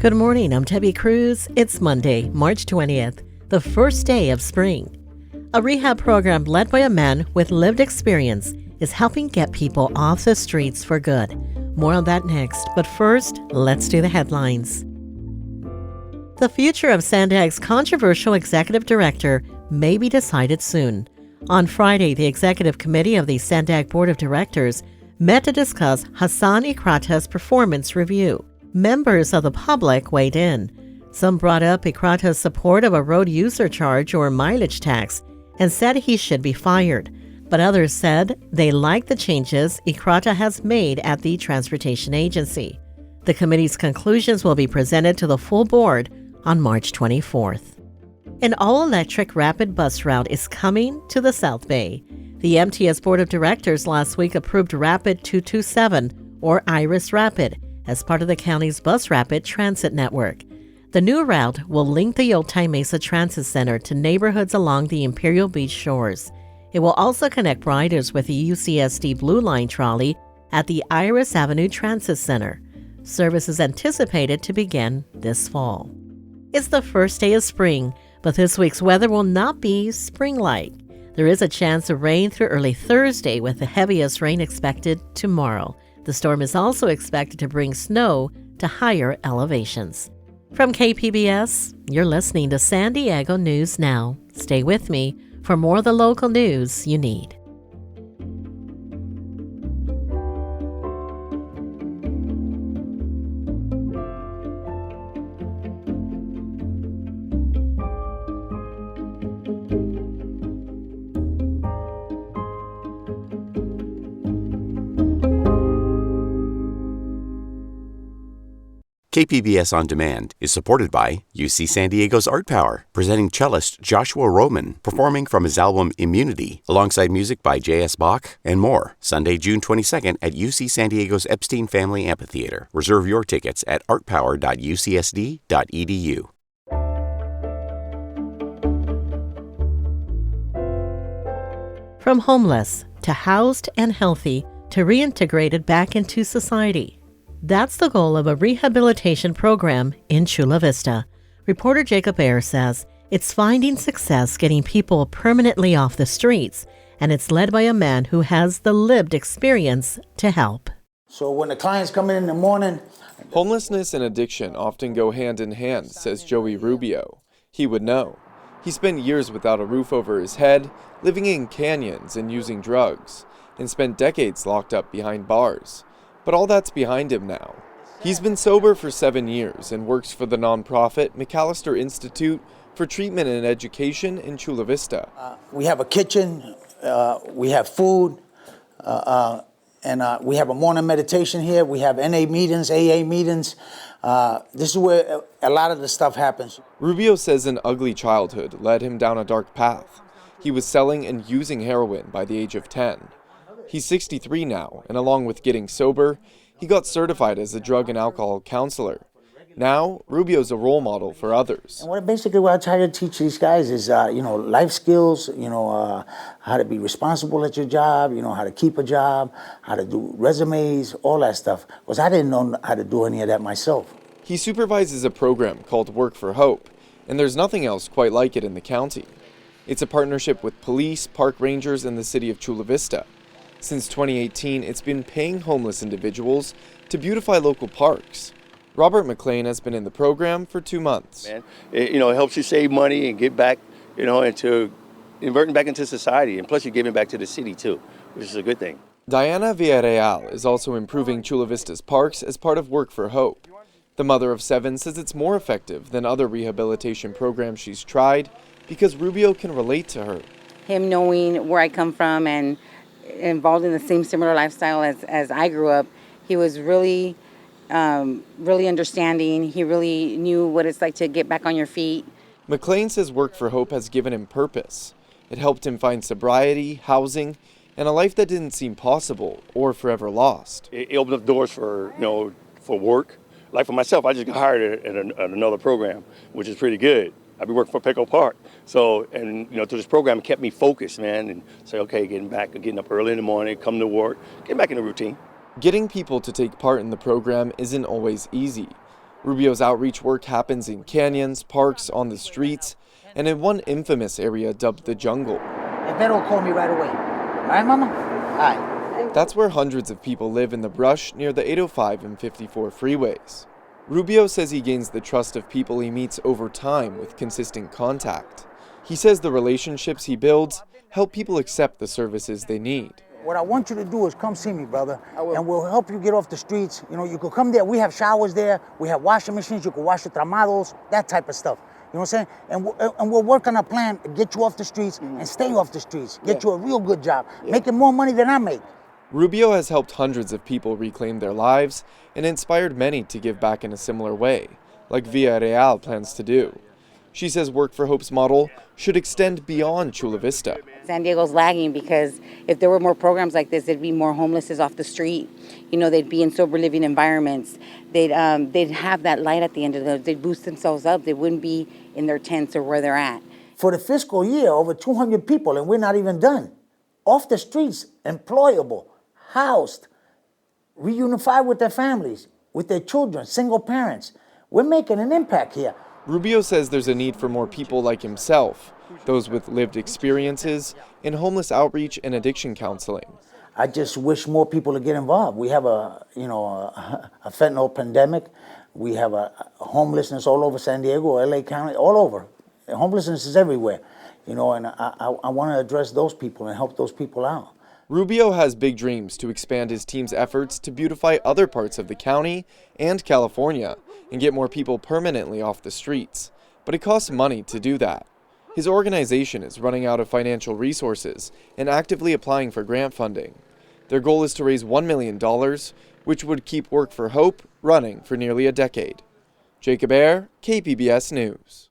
Good morning, I'm Debbie Cruz. It's Monday, March 20th, the first day of spring. A rehab program led by a man with lived experience is helping get people off the streets for good. More on that next, but first, let's do the headlines. The future of Sandag's controversial executive director may be decided soon. On Friday, the executive committee of the Sandag Board of Directors met to discuss Hassan Ikrata's performance review. Members of the public weighed in. Some brought up Ikrata's support of a road user charge or mileage tax and said he should be fired. But others said they liked the changes Ikrata has made at the transportation agency. The committee's conclusions will be presented to the full board on March 24th. An all-electric rapid bus route is coming to the South Bay. The MTS Board of Directors last week approved Rapid 227, or Iris Rapid, as part of the county's bus rapid transit network. The new route will link the Otay Mesa Transit Center to neighborhoods along the Imperial Beach shores. It will also connect riders with the UCSD Blue Line trolley at the Iris Avenue Transit Center. Service is anticipated to begin this fall. It's the first day of spring, but this week's weather will not be spring-like. There is a chance of rain through early Thursday, with the heaviest rain expected tomorrow. The storm is also expected to bring snow to higher elevations. From KPBS, you're listening to San Diego News Now. Stay with me for more of the local news you need. KPBS On Demand is supported by UC San Diego's Art Power, presenting cellist Joshua Roman, performing from his album Immunity, alongside music by J.S. Bach and more. Sunday, June 22nd at UC San Diego's Epstein Family Amphitheater. Reserve your tickets at artpower.ucsd.edu. From homeless to housed and healthy to reintegrated back into society. That's the goal of a rehabilitation program in Chula Vista. Reporter Jacob Ayers says it's finding success getting people permanently off the streets, and it's led by a man who has the lived experience to help. So when the clients come in the morning... Homelessness and addiction often go hand in hand, says Joey Rubio. He would know. He spent years without a roof over his head, living in canyons and using drugs, and spent decades locked up behind bars. But all that's behind him now. He's been sober for 7 years and works for the nonprofit McAllister Institute for Treatment and Education in Chula Vista. We have a kitchen, we have food, and we have a morning meditation here. We have NA meetings, AA meetings. This is where a lot of the stuff happens. Rubio says an ugly childhood led him down a dark path. He was selling and using heroin by the age of 10. He's 63 now, and along with getting sober, he got certified as a drug and alcohol counselor. Now, Rubio's a role model for others. And what I try to teach these guys is, life skills, how to be responsible at your job, how to keep a job, how to do resumes, all that stuff. Because I didn't know how to do any of that myself. He supervises a program called Work for Hope, and there's nothing else quite like it in the county. It's a partnership with police, park rangers, and the city of Chula Vista. Since 2018, it's been paying homeless individuals to beautify local parks. Robert McLean has been in the program for 2 months. It helps you save money and get back, into inverting back into society. And plus you're giving back to the city too, which is a good thing. Diana Villarreal is also improving Chula Vista's parks as part of Work for Hope. The mother of 7 says it's more effective than other rehabilitation programs she's tried because Rubio can relate to her. Him knowing where I come from and involved in the same similar lifestyle as I grew up, he was really understanding. He really knew what it's like to get back on your feet. McLean says Work for Hope has given him purpose. It helped him find sobriety, housing, and a life that didn't seem possible or forever lost. It opened up doors for work. Like for myself, I just got hired at another program, which is pretty good. I've been working for Petco Park. So, through this program, it kept me focused, man, and say, okay, getting up early in the morning, come to work, getting back in the routine. Getting people to take part in the program isn't always easy. Rubio's outreach work happens in canyons, parks, on the streets, and in one infamous area dubbed the jungle. If Beto will call me right away. All right, Mama? All right. That's where hundreds of people live in the brush near the 805 and 54 freeways. Rubio says he gains the trust of people he meets over time with consistent contact. He says the relationships he builds help people accept the services they need. What I want you to do is come see me, brother, and we'll help you get off the streets. You know, you could come there. We have showers there. We have washing machines. You can wash your tramados, that type of stuff. You know what I'm saying? And we'll work on a plan to get you off the streets and stay off the streets. Get you a real good job, making more money than I make. Rubio has helped hundreds of people reclaim their lives and inspired many to give back in a similar way, like Villarreal plans to do. She says Work for Hope's model should extend beyond Chula Vista. San Diego's lagging because if there were more programs like this, there'd be more homelesses off the street. You know, they'd be in sober living environments. They'd have that light at the end of the day. They'd boost themselves up. They wouldn't be in their tents or where they're at. For the fiscal year, over 200 people, and we're not even done. Off the streets, employable, housed, reunified with their families, with their children, single parents. We're making an impact here. Rubio says there's a need for more people like himself, those with lived experiences in homeless outreach and addiction counseling. I just wish more people to get involved. We have a fentanyl pandemic. We have a homelessness all over San Diego, LA County, all over. Homelessness is everywhere, and I want to address those people and help those people out. Rubio has big dreams to expand his team's efforts to beautify other parts of the county and California and get more people permanently off the streets. But it costs money to do that. His organization is running out of financial resources and actively applying for grant funding. Their goal is to raise $1 million, which would keep Work for Hope running for nearly a decade. Jacob Ayer, KPBS News.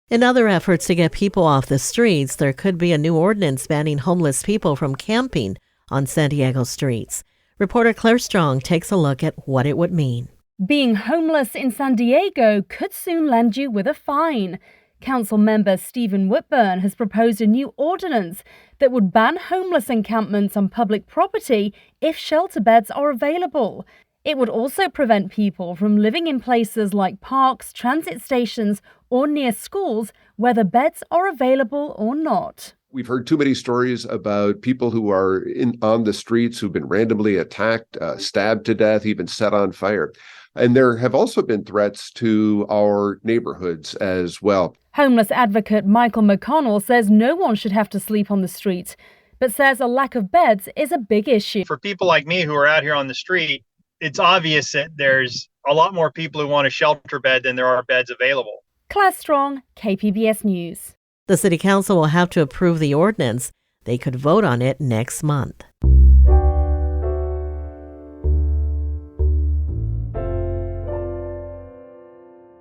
In other efforts to get people off the streets, there could be a new ordinance banning homeless people from camping on San Diego streets. Reporter Claire Strong takes a look at what it would mean. Being homeless in San Diego could soon land you with a fine. Council member Stephen Whitburn has proposed a new ordinance that would ban homeless encampments on public property if shelter beds are available. It would also prevent people from living in places like parks, transit stations, or near schools where the beds are available or not. We've heard too many stories about people who are on the streets who've been randomly attacked, stabbed to death, even set on fire. And there have also been threats to our neighborhoods as well. Homeless advocate Michael McConnell says no one should have to sleep on the street, but says a lack of beds is a big issue. For people like me who are out here on the street, it's obvious that there's a lot more people who want a shelter bed than there are beds available. Claire Strong, KPBS News. The City Council will have to approve the ordinance. They could vote on it next month.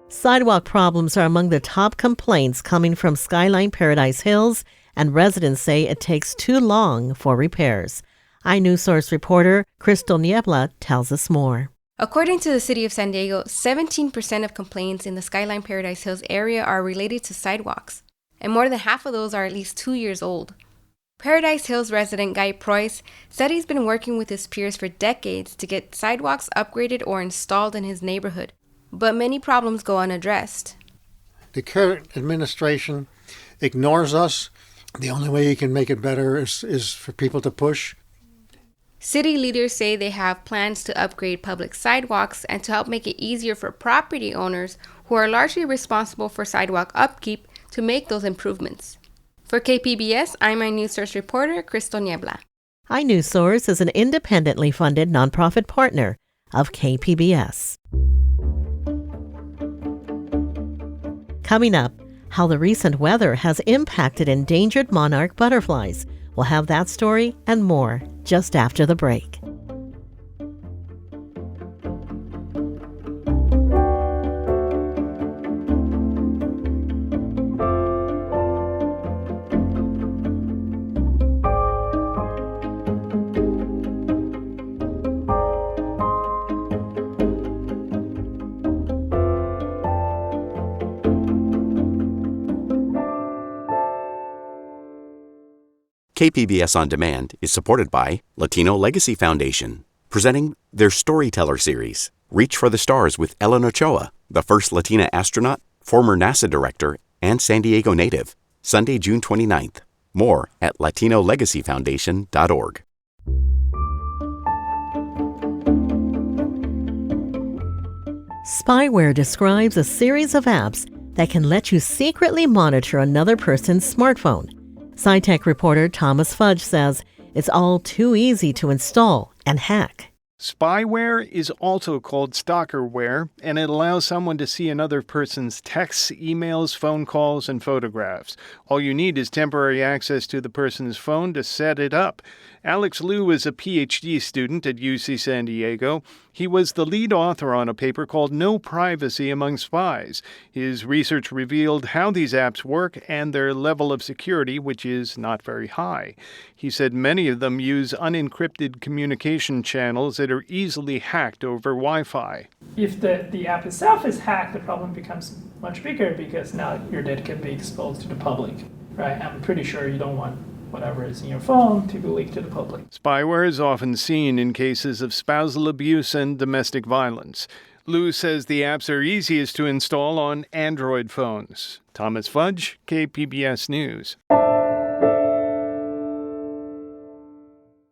Sidewalk problems are among the top complaints coming from Skyline Paradise Hills, and residents say it takes too long for repairs. iNewsSource reporter Crystal Niebla tells us more. According to the City of San Diego, 17% of complaints in the Skyline Paradise Hills area are related to sidewalks, and more than half of those are at least 2 years old. Paradise Hills resident Guy Preuss said he's been working with his peers for decades to get sidewalks upgraded or installed in his neighborhood, but many problems go unaddressed. The current administration ignores us. The only way you can make it better is for people to push. City leaders say they have plans to upgrade public sidewalks and to help make it easier for property owners who are largely responsible for sidewalk upkeep to make those improvements. For KPBS, I'm iNewsSource reporter Crystal Niebla. iNewsSource is an independently funded nonprofit partner of KPBS. Coming up, how the recent weather has impacted endangered monarch butterflies. We'll have that story and more just after the break. KPBS On Demand is supported by Latino Legacy Foundation, presenting their Storyteller series, Reach for the Stars with Ellen Ochoa, the first Latina astronaut, former NASA director, and San Diego native. Sunday, June 29th. More at LatinoLegacyFoundation.org. Spyware describes a series of apps that can let you secretly monitor another person's smartphone. SciTech reporter Thomas Fudge says it's all too easy to install and hack. Spyware is also called stalkerware, and it allows someone to see another person's texts, emails, phone calls, and photographs. All you need is temporary access to the person's phone to set it up. Alex Liu is a PhD student at UC San Diego. He was the lead author on a paper called No Privacy Among Spies. His research revealed how these apps work and their level of security, which is not very high. He said many of them use unencrypted communication channels that are easily hacked over Wi-Fi. If the app itself is hacked, the problem becomes much bigger because now your data can be exposed to the public, right? I'm pretty sure you don't want whatever is in your phone to be leaked to the public. Spyware is often seen in cases of spousal abuse and domestic violence. Lou says the apps are easiest to install on Android phones. Thomas Fudge, KPBS News.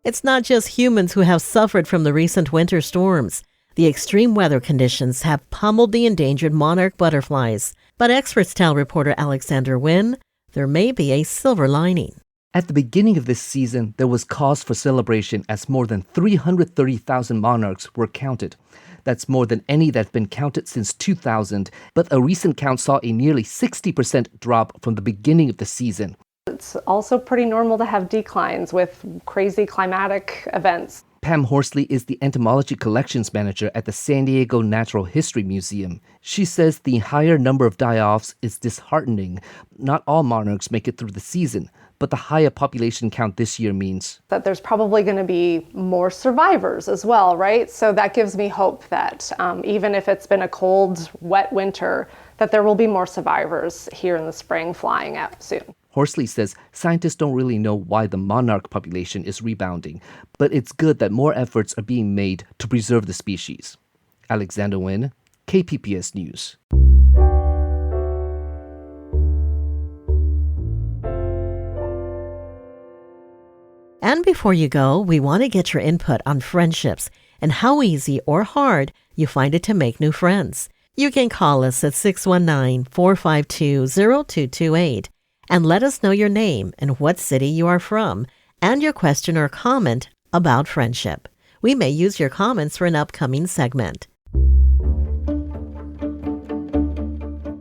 It's not just humans who have suffered from the recent winter storms. The extreme weather conditions have pummeled the endangered monarch butterflies. But experts tell reporter Alexander Nguyen there may be a silver lining. At the beginning of this season, there was cause for celebration as more than 330,000 monarchs were counted. That's more than any that have been counted since 2000, but a recent count saw a nearly 60% drop from the beginning of the season. It's also pretty normal to have declines with crazy climatic events. Pam Horsley is the entomology collections manager at the San Diego Natural History Museum. She says the higher number of die-offs is disheartening. Not all monarchs make it through the season, but the higher population count this year means that there's probably going to be more survivors as well, right? So that gives me hope that even if it's been a cold, wet winter, that there will be more survivors here in the spring flying out soon. Horsley says scientists don't really know why the monarch population is rebounding, but it's good that more efforts are being made to preserve the species. Alexander Nguyen, KPBS News. And before you go, we want to get your input on friendships and how easy or hard you find it to make new friends. You can call us at 619-452-0228 and let us know your name and what city you are from and your question or comment about friendship. We may use your comments for an upcoming segment.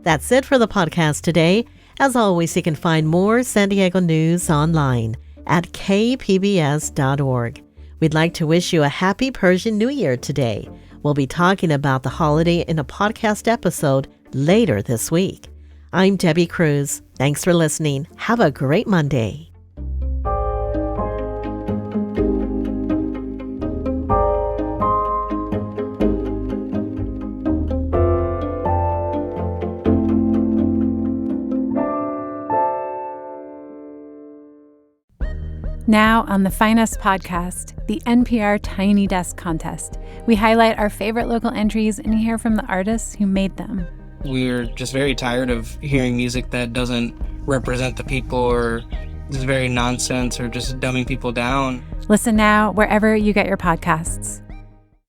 That's it for the podcast today. As always, you can find more San Diego news online at kpbs.org. We'd like to wish you a happy Persian New Year today. We'll be talking about the holiday in a podcast episode later this week. I'm Debbie Cruz. Thanks for listening. Have a great Monday. Now on the Finest podcast, the NPR Tiny Desk Contest, we highlight our favorite local entries and hear from the artists who made them. We're just very tired of hearing music that doesn't represent the people or is very nonsense or just dumbing people down. Listen now wherever you get your podcasts.